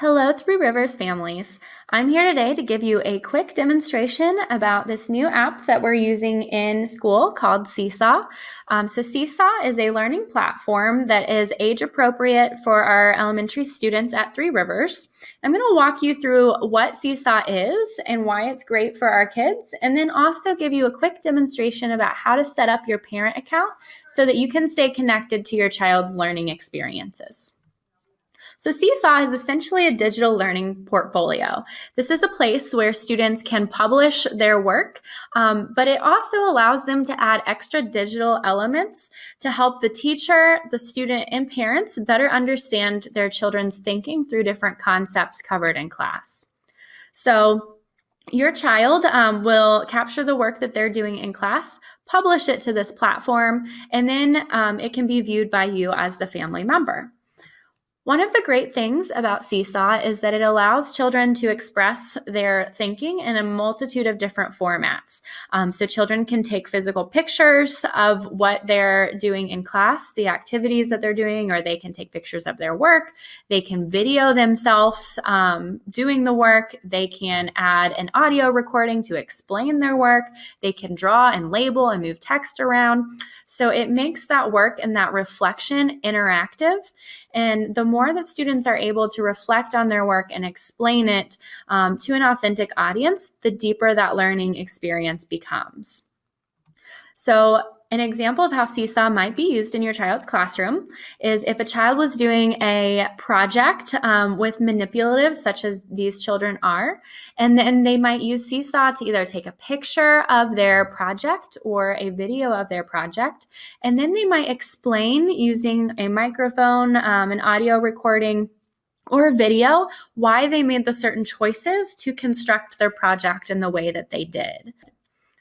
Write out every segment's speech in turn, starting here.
Hello, Three Rivers families. I'm here today to give you a quick demonstration about this new app that we're using in school called Seesaw. Seesaw is a learning platform that is age appropriate for our elementary students at Three Rivers. I'm going to walk you through what Seesaw is and why it's great for our kids, and then also give you a quick demonstration about how to set up your parent account so that you can stay connected to your child's learning experiences. So Seesaw is essentially a digital learning portfolio. This is a place where students can publish their work, but it also allows them to add extra digital elements to help the teacher, the student, and parents better understand their children's thinking through different concepts covered in class. So your child will capture the work that they're doing in class, publish it to this platform, and then it can be viewed by you as the family member. One of the great things about Seesaw is that it allows children to express their thinking in a multitude of different formats. So children can take physical pictures of what they're doing in class, the activities that they're doing, or they can take pictures of their work. They can video themselves doing the work. They can add an audio recording to explain their work. They can draw and label and move text around. So it makes that work and that reflection interactive. And the more that students are able to reflect on their work and explain it to an authentic audience, the deeper that learning experience becomes. So an example of how Seesaw might be used in your child's classroom is if a child was doing a project with manipulatives, such as these children are, and then they might use Seesaw to either take a picture of their project or a video of their project, and then they might explain using a microphone, an audio recording, or a video why they made the certain choices to construct their project in the way that they did.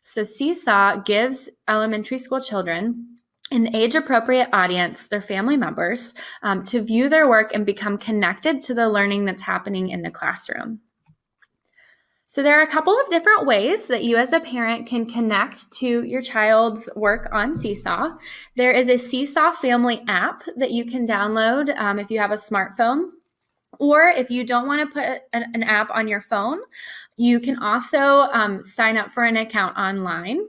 So Seesaw gives elementary school children an age-appropriate audience, their family members, to view their work and become connected to the learning that's happening in the classroom. So there are a couple of different ways that you as a parent can connect to your child's work on Seesaw. There is a Seesaw Family app that you can download if you have a smartphone. Or if you don't want to put an app on your phone, you can also sign up for an account online.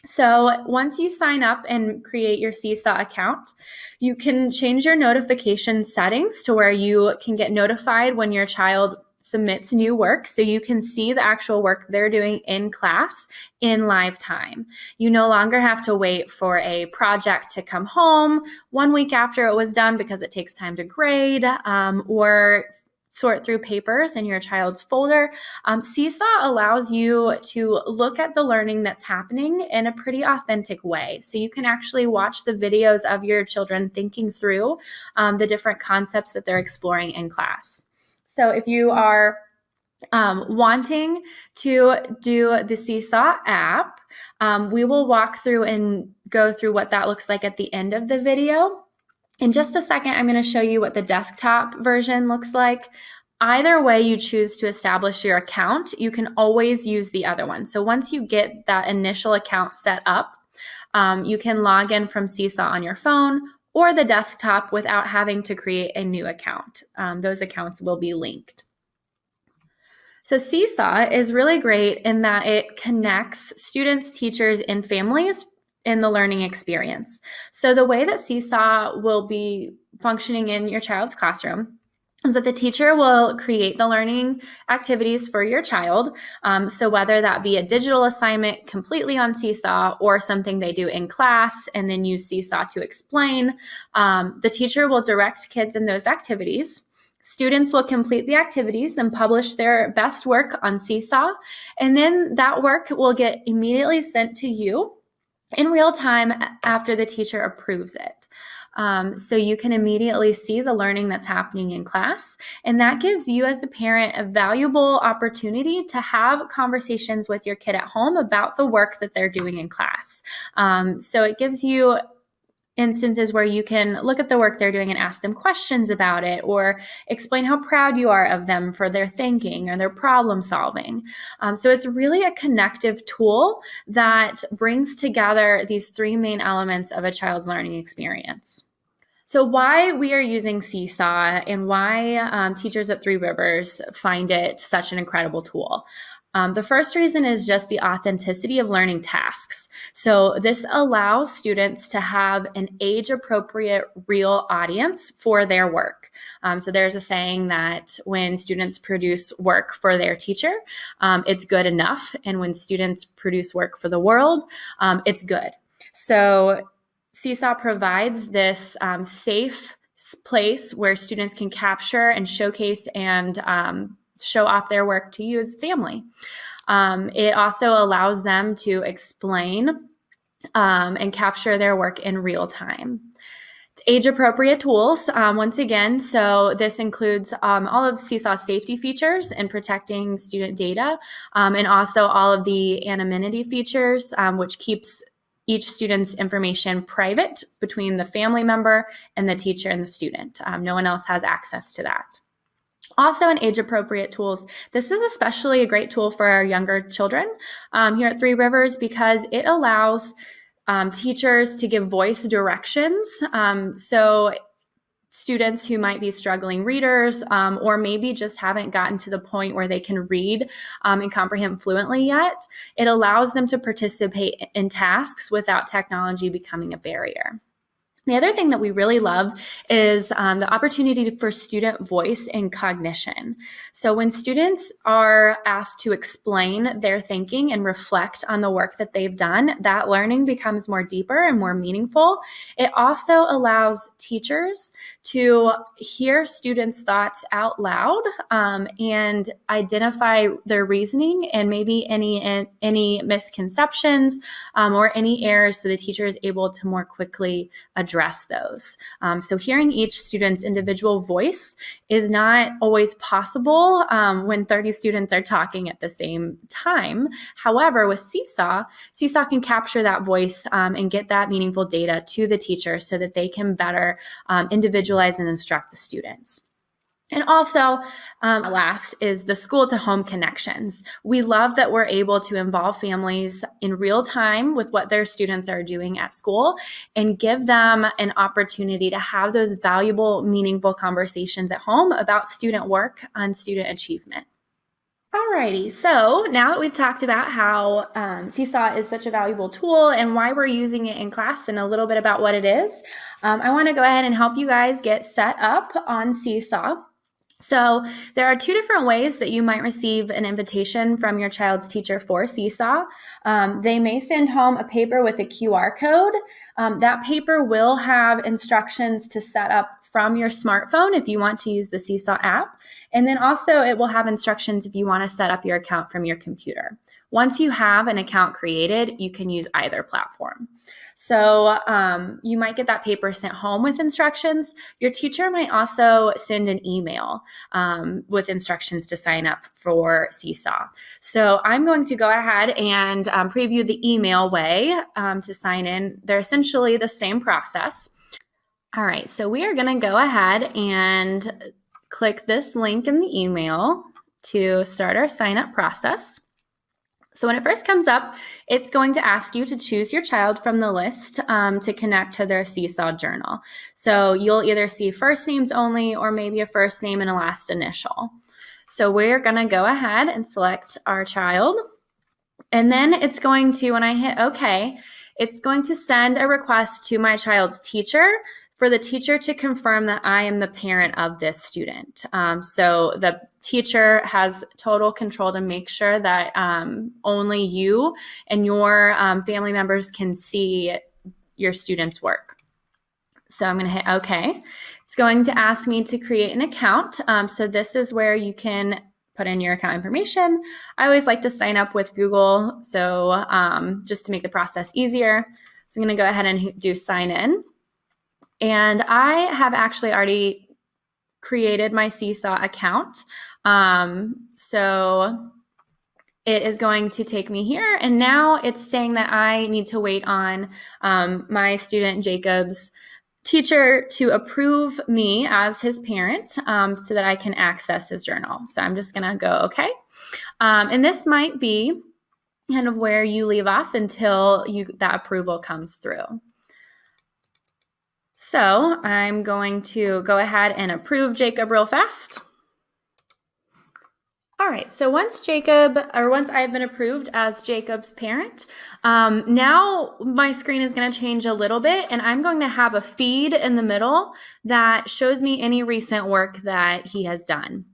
So once you sign up and create your Seesaw account, you can change your notification settings to where you can get notified when your child submits new work, so you can see the actual work they're doing in class in live time. You no longer have to wait for a project to come home 1 week after it was done because it takes time to grade or sort through papers in your child's folder. Seesaw allows you to look at the learning that's happening in a pretty authentic way. So you can actually watch the videos of your children thinking through the different concepts that they're exploring in class. So if you are wanting to do the Seesaw app, we will walk through and go through what that looks like at the end of the video. In just a second, I'm going to show you what the desktop version looks like. Either way you choose to establish your account, you can always use the other one. So once you get that initial account set up, you can log in from Seesaw on your phone or the desktop without having to create a new account. Those accounts will be linked. So Seesaw is really great in that it connects students, teachers, and families in the learning experience. So the way that Seesaw will be functioning in your child's classroom is that the teacher will create the learning activities for your child. So whether that be a digital assignment completely on Seesaw or something they do in class and then use Seesaw to explain, the teacher will direct kids in those activities. Students will complete the activities and publish their best work on Seesaw, and then that work will get immediately sent to you in real time after the teacher approves it. So you can immediately see the learning that's happening in class, and that gives you as a parent a valuable opportunity to have conversations with your kid at home about the work that they're doing in class. So it gives you instances where you can look at the work they're doing and ask them questions about it, or explain how proud you are of them for their thinking or their problem solving. So it's really a connective tool that brings together these three main elements of a child's learning experience. So why we are using Seesaw and why teachers at Three Rivers find it such an incredible tool. The first reason is just the authenticity of learning tasks. So this allows students to have an age-appropriate, real audience for their work. So there's a saying that when students produce work for their teacher, it's good enough. And when students produce work for the world, it's good. So Seesaw provides this safe place where students can capture and showcase and show off their work to you as family. It also allows them to explain and capture their work in real time. It's age-appropriate tools, once again, so this includes all of Seesaw's safety features in protecting student data, and also all of the anonymity features, which keeps each student's information private between the family member and the teacher and the student. No one else has access to that. Also in age-appropriate tools, this is especially a great tool for our younger children here at Three Rivers because it allows teachers to give voice directions. So students who might be struggling readers or maybe just haven't gotten to the point where they can read and comprehend fluently yet, it allows them to participate in tasks without technology becoming a barrier. The other thing that we really love is the opportunity for student voice and cognition. So when students are asked to explain their thinking and reflect on the work that they've done, that learning becomes more deeper and more meaningful. It also allows teachers to hear students' thoughts out loud and identify their reasoning and maybe any misconceptions or any errors so the teacher is able to more quickly address those. So hearing each student's individual voice is not always possible when 30 students are talking at the same time. However, with Seesaw can capture that voice and get that meaningful data to the teacher so that they can better individualize and instruct the students. And also, last is the school to home connections. We love that we're able to involve families in real time with what their students are doing at school and give them an opportunity to have those valuable, meaningful conversations at home about student work and student achievement. Alrighty, so now that we've talked about how Seesaw is such a valuable tool and why we're using it in class and a little bit about what it is, I want to go ahead and help you guys get set up on Seesaw. So there are two different ways that you might receive an invitation from your child's teacher for Seesaw. They may send home a paper with a QR code. That paper will have instructions to set up from your smartphone if you want to use the Seesaw app. And then also it will have instructions if you want to set up your account from your computer. Once you have an account created, you can use either platform. So you might get that paper sent home with instructions. Your teacher might also send an email with instructions to sign up for Seesaw. So I'm going to go ahead and preview the email way to sign in. They're essentially the same process. All right, so we are going to go ahead and click this link in the email to start our sign-up process. So when it first comes up, it's going to ask you to choose your child from the list to connect to their Seesaw journal. So you'll either see first names only or maybe a first name and a last initial. So we're going to go ahead and select our child. And then it's going to, when I hit OK, it's going to send a request to my child's teacher for the teacher to confirm that I am the parent of this student. So the teacher has total control to make sure that only you and your family members can see your student's work. So I'm going to hit OK. It's going to ask me to create an account. So this is where you can put in your account information. I always like to sign up with Google, so just to make the process easier. So I'm going to go ahead and do sign in. And I have actually already created my Seesaw account. So it is going to take me here. And now it's saying that I need to wait on my student Jacob's teacher to approve me as his parent so that I can access his journal. So I'm just going to go OK. And this might be kind of where you leave off until that approval comes through. So I'm going to go ahead and approve Jacob real fast. All right, so once I've been approved as Jacob's parent, now my screen is going to change a little bit, and I'm going to have a feed in the middle that shows me any recent work that he has done.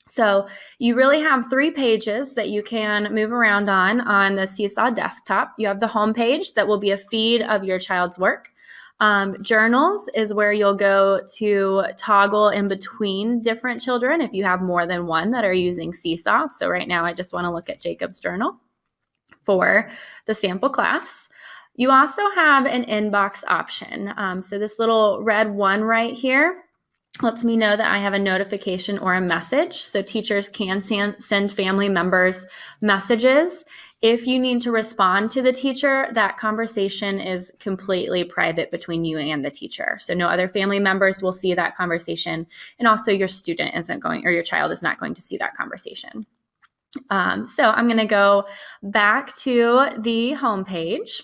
So you really have 3 pages that you can move around on the Seesaw desktop. You have the home page that will be a feed of your child's work. Journals is where you'll go to toggle in between different children if you have more than one that are using Seesaw. So right now I just want to look at Jacob's journal for the sample class. You also have an inbox option. So this little red one right here lets me know that I have a notification or a message. So teachers can send family members messages. If you need to respond to the teacher, that conversation is completely private between you and the teacher. So no other family members will see that conversation. And also your student isn't going, or your child is not going to see that conversation. So I'm going to go back to the home page.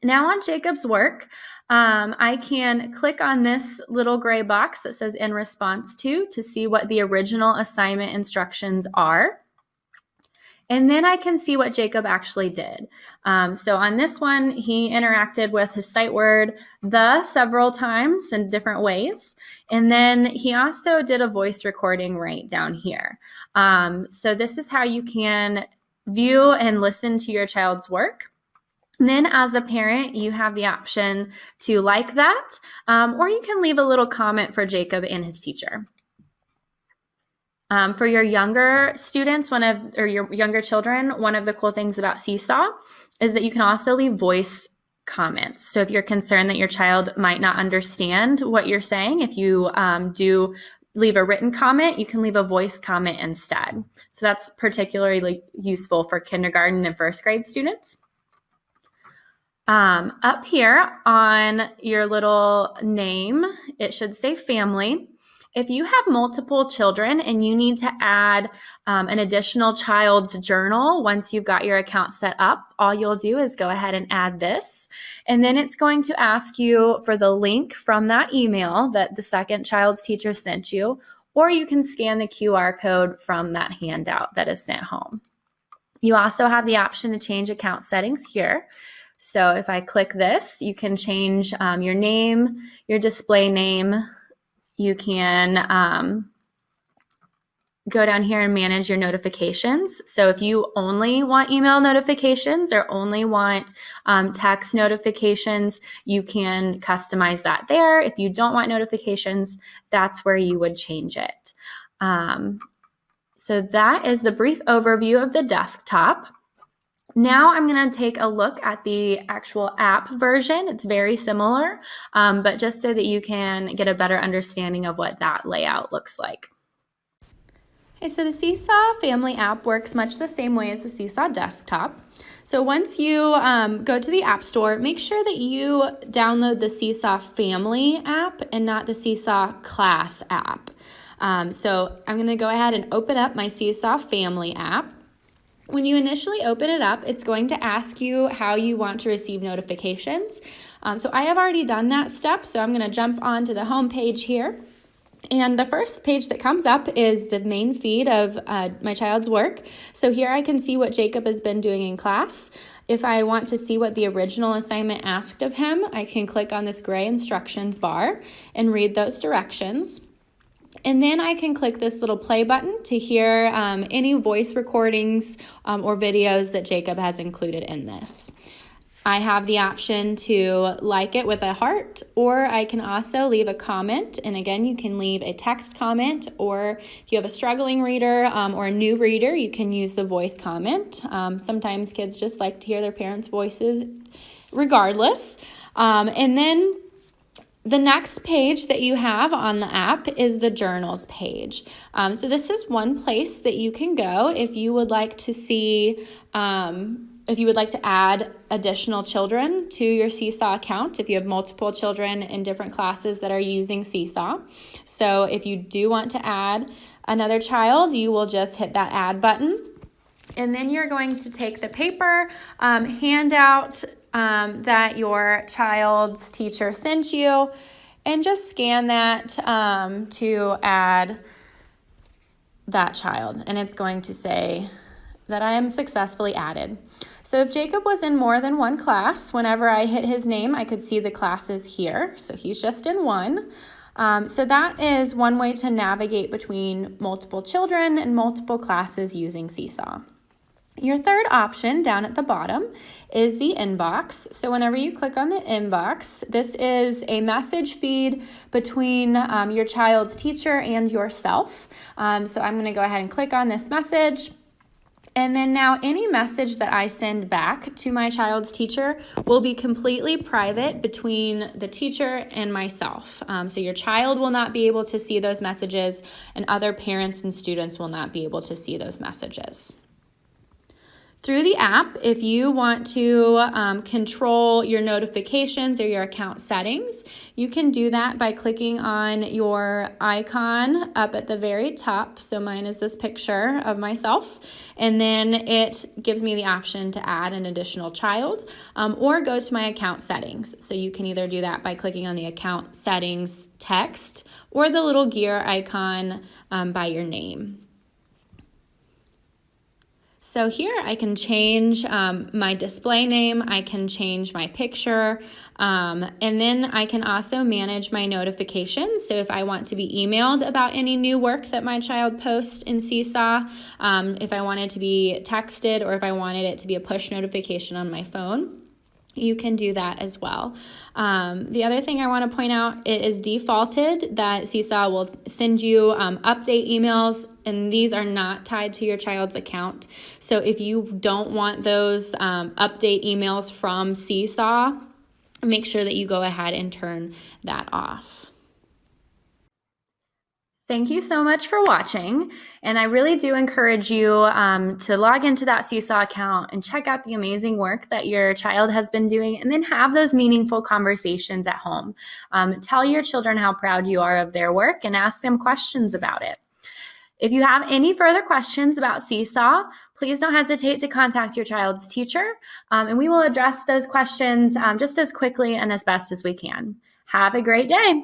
Now on Jacob's work, I can click on this little gray box that says in response to see what the original assignment instructions are. And then I can see what Jacob actually did. So on this one, he interacted with his sight word "the" several times in different ways. And then he also did a voice recording right down here. So this is how you can view and listen to your child's work. And then as a parent, you have the option to like that, or you can leave a little comment for Jacob and his teacher. For your younger students, your younger children, one of the cool things about Seesaw is that you can also leave voice comments. So if you're concerned that your child might not understand what you're saying, if you do leave a written comment, you can leave a voice comment instead. So that's particularly useful for kindergarten and first grade students. Up here on your little name, it should say family. If you have multiple children and you need to add an additional child's journal once you've got your account set up, all you'll do is go ahead and add this. And then it's going to ask you for the link from that email that the second child's teacher sent you, or you can scan the QR code from that handout that is sent home. You also have the option to change account settings here. So if I click this, you can change your name, your display name. You can go down here and manage your notifications. So if you only want email notifications or only want text notifications, you can customize that there. If you don't want notifications, that's where you would change it. So that is the brief overview of the desktop. Now I'm going to take a look at the actual app version. It's very similar, but just so that you can get a better understanding of what that layout looks like. Okay, so the Seesaw Family app works much the same way as the Seesaw desktop. So once you go to the App Store, make sure that you download the Seesaw Family app and not the Seesaw Class app. So I'm going to go ahead and open up my Seesaw Family app. When you initially open it up, it's going to ask you how you want to receive notifications. So I have already done that step, so I'm going to jump onto the home page here. And the first page that comes up is the main feed of my child's work. So here I can see what Jacob has been doing in class. If I want to see what the original assignment asked of him, I can click on this gray instructions bar and read those directions. And then I can click this little play button to hear any voice recordings or videos that Jacob has included in this. I have the option to like it with a heart, or I can also leave a comment. And again, you can leave a text comment, or if you have a struggling reader or a new reader, you can use the voice comment. Sometimes kids just like to hear their parents' voices regardless. And then the next page that you have on the app is the journals page. So this is one place that you can go if you would like to see, if you would like to add additional children to your Seesaw account, if you have multiple children in different classes that are using Seesaw. So if you do want to add another child, you will just hit that add button. And then you're going to take the paper handout that your child's teacher sent you, and just scan that to add that child, and it's going to say that I am successfully added. So if Jacob was in more than one class, whenever I hit his name, I could see the classes here. So he's just in one. So that is one way to navigate between multiple children and multiple classes using Seesaw. Your third option down at the bottom is the inbox. So whenever you click on the inbox, this is a message feed between your child's teacher and yourself. So I'm going to go ahead and click on this message. And then now any message that I send back to my child's teacher will be completely private between the teacher and myself. So your child will not be able to see those messages, and other parents and students will not be able to see those messages. Through the app, if you want to control your notifications or your account settings, you can do that by clicking on your icon up at the very top. So mine is this picture of myself, and then it gives me the option to add an additional child or go to my account settings. So you can either do that by clicking on the account settings text or the little gear icon by your name. So here I can change my display name, I can change my picture, and then I can also manage my notifications. So if I want to be emailed about any new work that my child posts in Seesaw, if I wanted to be texted, or if I wanted it to be a push notification on my phone, you can do that as well. The other thing I want to point out, it is defaulted that Seesaw will send you update emails, and these are not tied to your child's account. So if you don't want those update emails from Seesaw, make sure that you go ahead and turn that off. Thank you so much for watching, and I really do encourage you to log into that Seesaw account and check out the amazing work that your child has been doing, and then have those meaningful conversations at home. Tell your children how proud you are of their work and ask them questions about it. If you have any further questions about Seesaw, please don't hesitate to contact your child's teacher, and we will address those questions just as quickly and as best as we can. Have a great day.